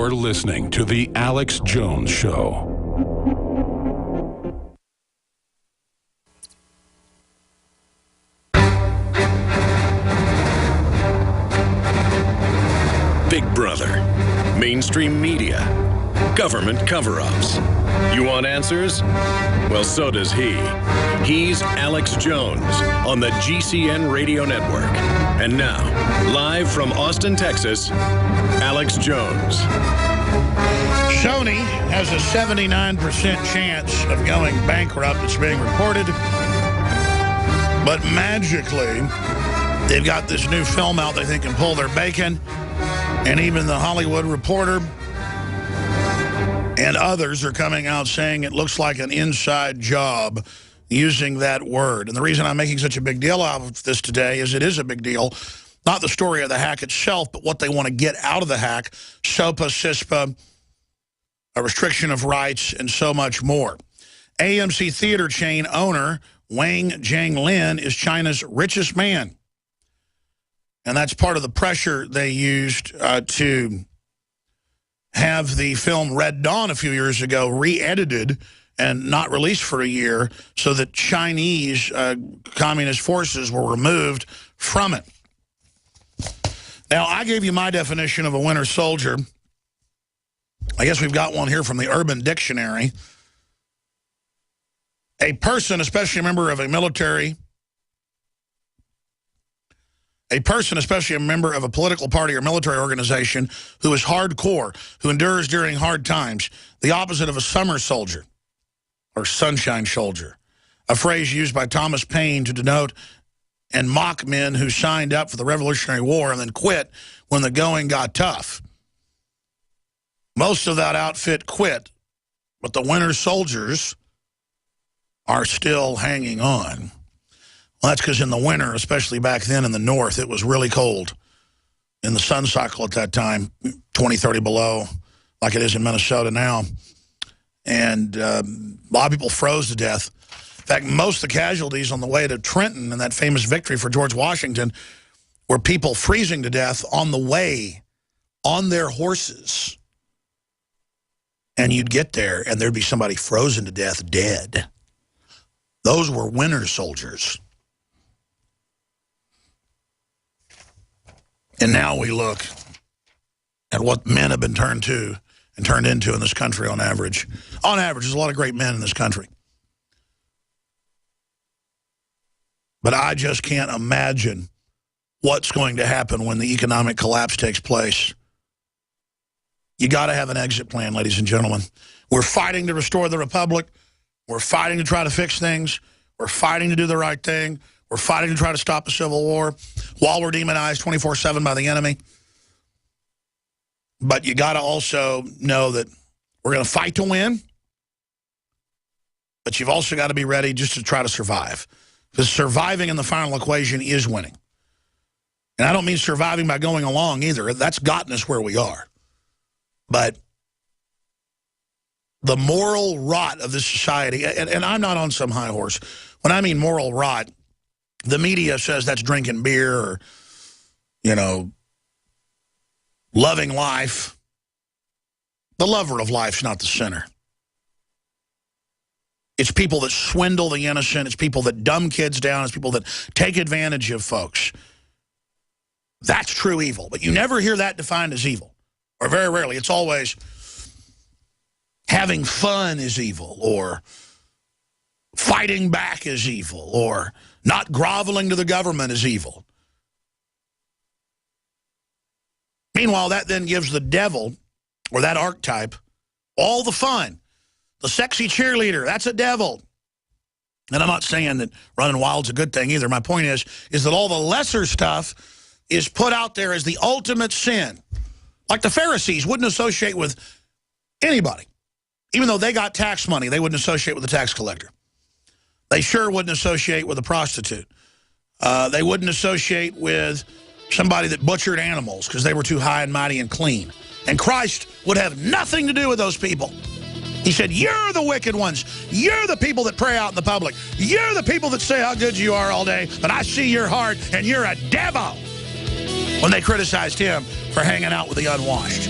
You're listening to The Alex Jones Show. Big Brother, mainstream media, government cover-ups. You want answers? Well, so does he. He's Alex Jones on the GCN Radio Network. And now, live from Austin, Texas, Alex Jones. Sony has a 79% chance of going bankrupt. It's being reported. But magically, they've got this new film out they think can pull their bacon. And even the Hollywood Reporter and others are coming out saying it looks like an inside job, using that word. And the reason I'm making such a big deal out of this today is it is a big deal. Not the story of the hack itself, but what they want to get out of the hack. SOPA, CISPA, a restriction of rights, and so much more. AMC theater chain owner Wang Jianlin is China's richest man. And that's part of the pressure they used to have the film Red Dawn a few years ago re-edited and not released for a year so that Chinese communist forces were removed from it. Now, I gave you my definition of a winter soldier. I guess we've got one here from the Urban Dictionary. A person, especially a member of a military... A person, especially a member of a political party or military organization, who is hardcore, who endures during hard times, the opposite of a summer soldier or sunshine soldier, a phrase used by Thomas Paine to denote and mock men who signed up for the Revolutionary War and then quit when the going got tough. Most of that outfit quit, but the winter soldiers are still hanging on. Well, that's because in the winter, especially back then in the north, it was really cold. In the sun cycle at that time, 20, 30 below, like it is in Minnesota now. And a lot of people froze to death. In fact, most of the casualties on the way to Trenton and that famous victory for George Washington were people freezing to death on the way, on their horses. And you'd get there, and there'd be somebody frozen to death, dead. Those were winter soldiers. And now we look at what men have been turned to and turned into in this country on average. On average, there's a lot of great men in this country. But I just can't imagine what's going to happen when the economic collapse takes place. You got to have an exit plan, ladies and gentlemen. We're fighting to restore the republic. We're fighting to try to fix things. We're fighting to do the right thing. We're fighting to try to stop the Civil War while we're demonized 24/7 by the enemy. But you got to also know that we're going to fight to win. But you've also got to be ready just to try to survive. Because surviving in the final equation is winning. And I don't mean surviving by going along either. That's gotten us where we are. But the moral rot of this society, and I'm not on some high horse. When I mean moral rot, the media says that's drinking beer or, you know, loving life. The lover of life's not the sinner. It's people that swindle the innocent. It's people that dumb kids down. It's people that take advantage of folks. That's true evil. But you never hear that defined as evil. Or very rarely. It's always having fun is evil, or fighting back is evil, or not groveling to the government is evil. Meanwhile, that then gives the devil, or that archetype, all the fun. The sexy cheerleader, that's a devil. And I'm not saying that running wild's a good thing either. My point is that all the lesser stuff is put out there as the ultimate sin. Like the Pharisees wouldn't associate with anybody. Even though they got tax money, they wouldn't associate with a tax collector. They sure wouldn't associate with a prostitute. They wouldn't associate with somebody that butchered animals because they were too high and mighty and clean. And Christ would have nothing to do with those people. He said, you're the wicked ones. You're the people that pray out in the public. You're the people that say how good you are all day, but I see your heart and you're a devil. When they criticized him for hanging out with the unwashed.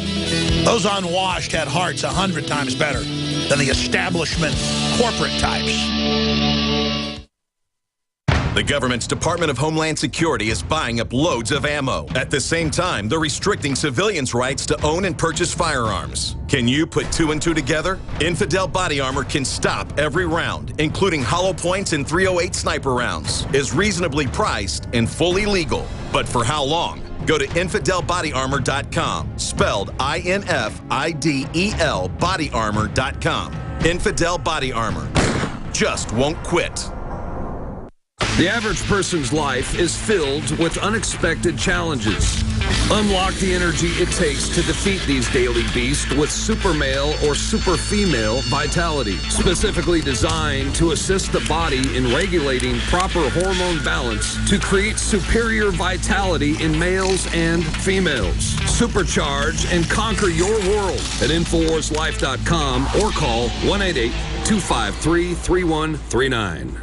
Those unwashed had hearts 100 times better than the establishment corporate types. The government's Department of Homeland Security is buying up loads of ammo. At the same time, they're restricting civilians' rights to own and purchase firearms. Can you put 2 and 2 together? Infidel Body Armor can stop every round, including hollow points and .308 sniper rounds. Is reasonably priced and fully legal. But for how long? Go to InfidelBodyArmor.com, spelled INFIDEL bodyarmor.com. Infidel Body Armor. Just won't quit. The average person's life is filled with unexpected challenges. Unlock the energy it takes to defeat these daily beasts with Super Male or Super Female Vitality, specifically designed to assist the body in regulating proper hormone balance to create superior vitality in males and females. Supercharge and conquer your world at InfoWarsLife.com or call 1-888-253-3139.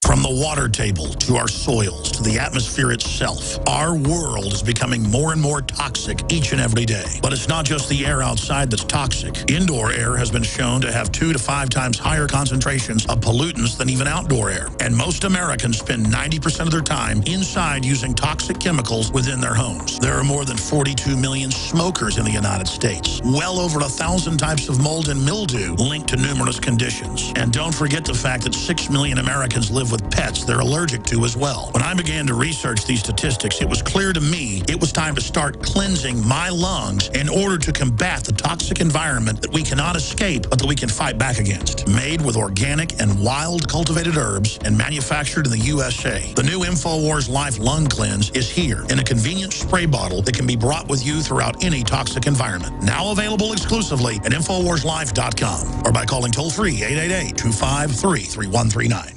From the water table to our soils to the atmosphere itself, our world is becoming more and more toxic each and every day. But it's not just the air outside that's toxic. Indoor air has been shown to have 2 to 5 times higher concentrations of pollutants than even outdoor air. And most Americans spend 90% of their time inside using toxic chemicals within their homes. There are more than 42 million smokers in the United States. Well over 1,000 types of mold and mildew linked to numerous conditions. And don't forget the fact that 6 million Americans live with pets they're allergic to as well. When I began to research these statistics, it was clear to me it was time to start cleansing my lungs in order to combat the toxic environment that we cannot escape, but that we can fight back against. Made with organic and wild cultivated herbs and manufactured in the USA, the new InfoWars Life Lung Cleanse is here in a convenient spray bottle that can be brought with you throughout any toxic environment. Now available exclusively at InfoWarsLife.com or by calling toll-free 888-253-3139.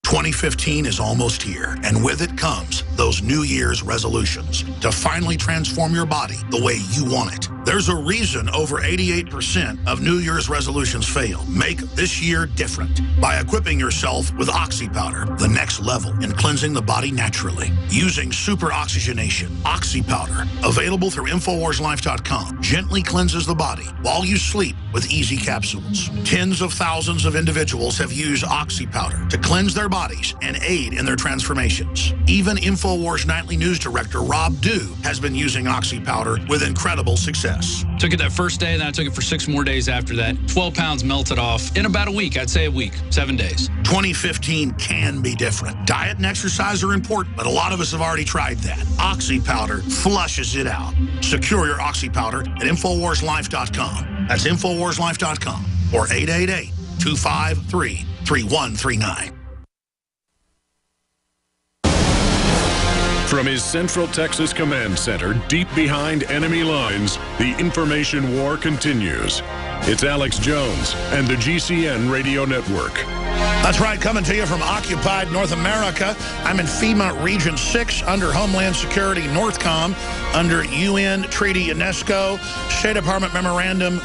2015 is almost here, and with it comes those New Year's resolutions to finally transform your body the way you want it. There's a reason over 88% of New Year's resolutions fail. Make this year different by equipping yourself with Oxy Powder, the next level in cleansing the body naturally. Using super oxygenation, Oxy Powder, available through InfoWarsLife.com, gently cleanses the body while you sleep with easy capsules. Tens of thousands of individuals have used Oxy Powder to cleanse their bodies and aid in their transformations. Even InfoWars Nightly News Director Rob Dew has been using Oxy Powder with incredible success. Took it that first day, then I took it for 6 more days after that. 12 pounds melted off in about a week. I'd say a week, 7 days. 2015 can be different. Diet and exercise are important, but a lot of us have already tried that. Oxy Powder flushes it out. Secure your Oxy Powder at InfoWarsLife.com. That's InfoWarsLife.com or 888-253-3139. From his Central Texas Command Center, deep behind enemy lines, the information war continues. It's Alex Jones and the GCN Radio Network. That's right, coming to you from occupied North America. I'm in FEMA Region 6 under Homeland Security NORTHCOM, under UN Treaty UNESCO, State Department Memorandum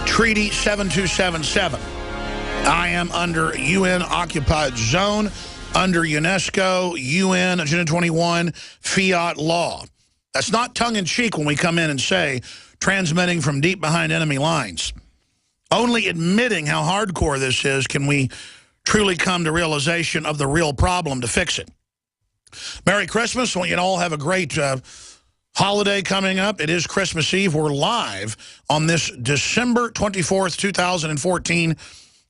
Treaty 7277. I am under UN Occupied Zone, under UNESCO, UN, Agenda 21, Fiat law. That's not tongue-in-cheek when we come in and say, transmitting from deep behind enemy lines. Only admitting how hardcore this is can we truly come to realization of the real problem to fix it. Merry Christmas. I want you to all have a great holiday coming up. It is Christmas Eve. We're live on this December 24th, 2014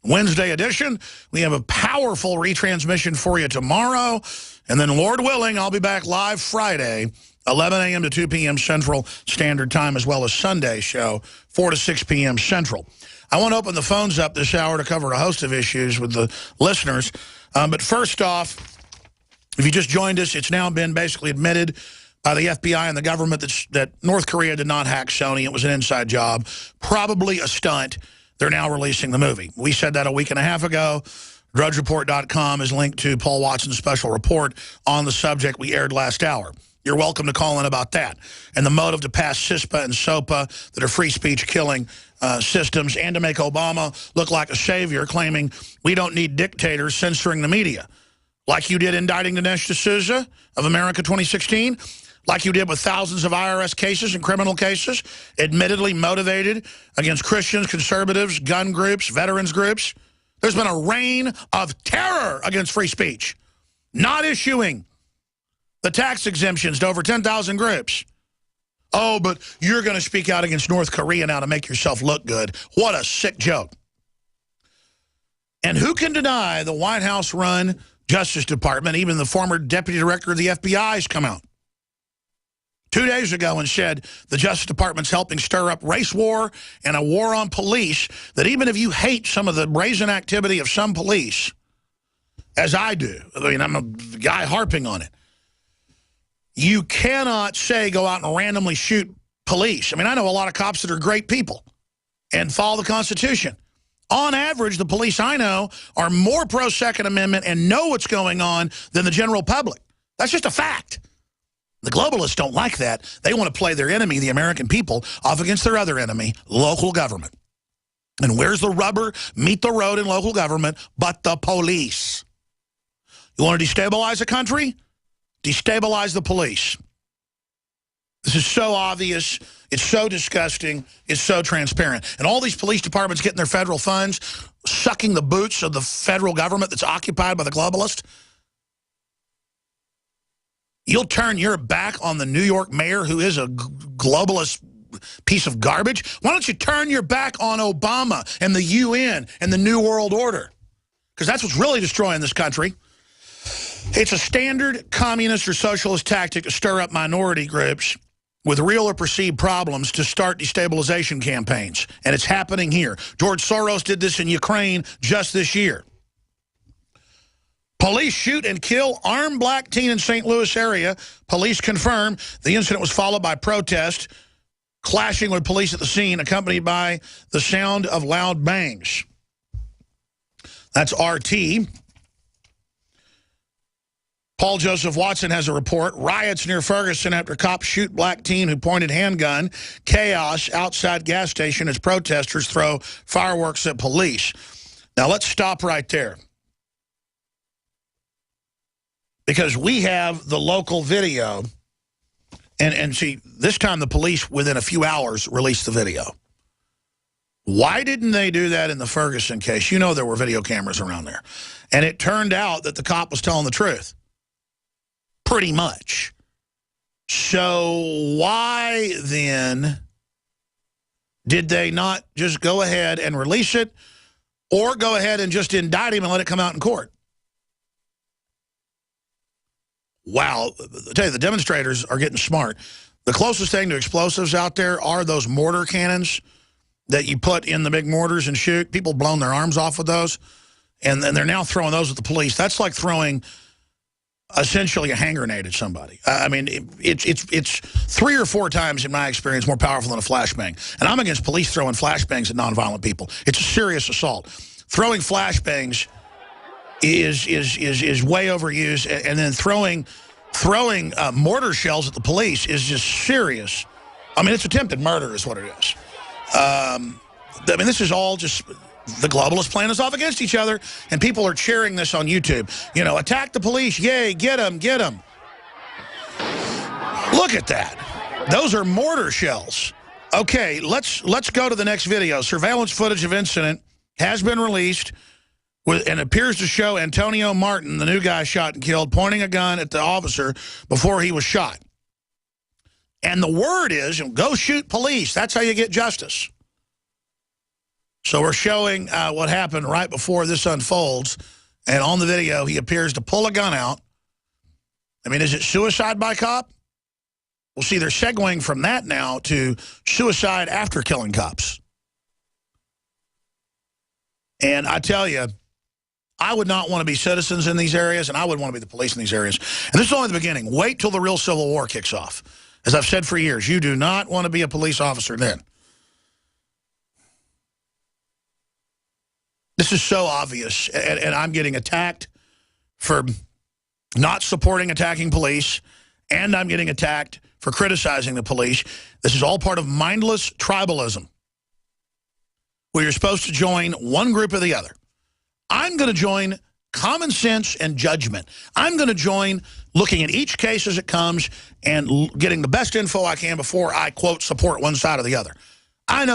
Wednesday edition. We have a powerful retransmission for you tomorrow. And then, Lord willing, I'll be back live Friday, 11 a.m. to 2 p.m. Central Standard Time, as well as Sunday show, 4 to 6 p.m. Central. I want to open the phones up this hour to cover a host of issues with the listeners. But first off, if you just joined us, it's now been basically admitted by the FBI and the government that North Korea did not hack Sony. It was an inside job, probably a stunt. They're now releasing the movie. We said that a week and a half ago. DrudgeReport.com is linked to Paul Watson's special report on the subject we aired last hour. You're welcome to call in about that. And the motive to pass CISPA and SOPA that are free speech killing systems, and to make Obama look like a savior, claiming we don't need dictators censoring the media. Like you did indicting Dinesh D'Souza of America 2016. like you did with thousands of IRS cases and criminal cases, admittedly motivated against Christians, conservatives, gun groups, veterans groups. There's been a reign of terror against free speech, not issuing the tax exemptions to over 10,000 groups. Oh, but you're going to speak out against North Korea now to make yourself look good. What a sick joke. And who can deny the White House-run Justice Department, even the former deputy director of the FBI has come out 2 days ago and said the Justice Department's helping stir up race war and a war on police, that even if you hate some of the brazen activity of some police, as I do, I mean, I'm a guy harping on it, you cannot say go out and randomly shoot police. I mean, I know a lot of cops that are great people and follow the Constitution. On average, the police I know are more pro-Second Amendment and know what's going on than the general public. That's just a fact. The globalists don't like that. They want to play their enemy, the American people, off against their other enemy, local government. And where's the rubber meet the road in local government but the police? You want to destabilize a country? Destabilize the police. This is so obvious. It's so disgusting. It's so transparent. And all these police departments getting their federal funds, sucking the boots of the federal government that's occupied by the globalists. You'll turn your back on the New York mayor, who is a globalist piece of garbage. Why don't you turn your back on Obama and the UN and the New World Order? Because that's what's really destroying this country. It's a standard communist or socialist tactic to stir up minority groups with real or perceived problems to start destabilization campaigns. And it's happening here. George Soros did this in Ukraine just this year. Police shoot and kill armed black teen in St. Louis area. Police confirm the incident was followed by protest, clashing with police at the scene, accompanied by the sound of loud bangs. That's RT. Paul Joseph Watson has a report. Riots near Ferguson after cops shoot black teen who pointed handgun. Chaos outside gas station as protesters throw fireworks at police. Now let's stop right there, because we have the local video. And see, this time the police, within a few hours, released the video. Why didn't they do that in the Ferguson case? You know there were video cameras around there. And it turned out that the cop was telling the truth. Pretty much. So why then did they not just go ahead and release it, or go ahead and just indict him and let it come out in court? Wow. I tell you, the demonstrators are getting smart. The closest thing to explosives out there are those mortar cannons that you put in the big mortars and shoot. People blown their arms off with those, and they're now throwing those at the police. That's like throwing essentially a hand grenade at somebody. I mean, it's 3 or 4 times, in my experience, more powerful than a flashbang. And I'm against police throwing flashbangs at nonviolent people. It's a serious assault. Throwing flashbangs is way overused, and then throwing mortar shells at the police is just serious. I mean, it's attempted murder is what it is. I mean, this is all just the globalists playing us off against each other, and people are cheering this on YouTube. You know, attack the police, yay, get them, get them. Look at that. Those are mortar shells. Okay, let's go to the next video. Surveillance footage of incident has been released and appears to show Antonio Martin, the new guy shot and killed, pointing a gun at the officer before he was shot. And the word is, go shoot police. That's how you get justice. So we're showing what happened right before this unfolds. And on the video, he appears to pull a gun out. I mean, is it suicide by cop? Well, see, they're segueing from that now to suicide after killing cops. And I tell you, I would not want to be citizens in these areas, and I wouldn't want to be the police in these areas. And this is only the beginning. Wait till the real Civil War kicks off. As I've said for years, you do not want to be a police officer then. This is so obvious, and I'm getting attacked for not supporting attacking police, and I'm getting attacked for criticizing the police. This is all part of mindless tribalism, where you're supposed to join one group or the other. I'm going to join common sense and judgment. I'm going to join looking at each case as it comes and getting the best info I can before I, quote, support one side or the other. I know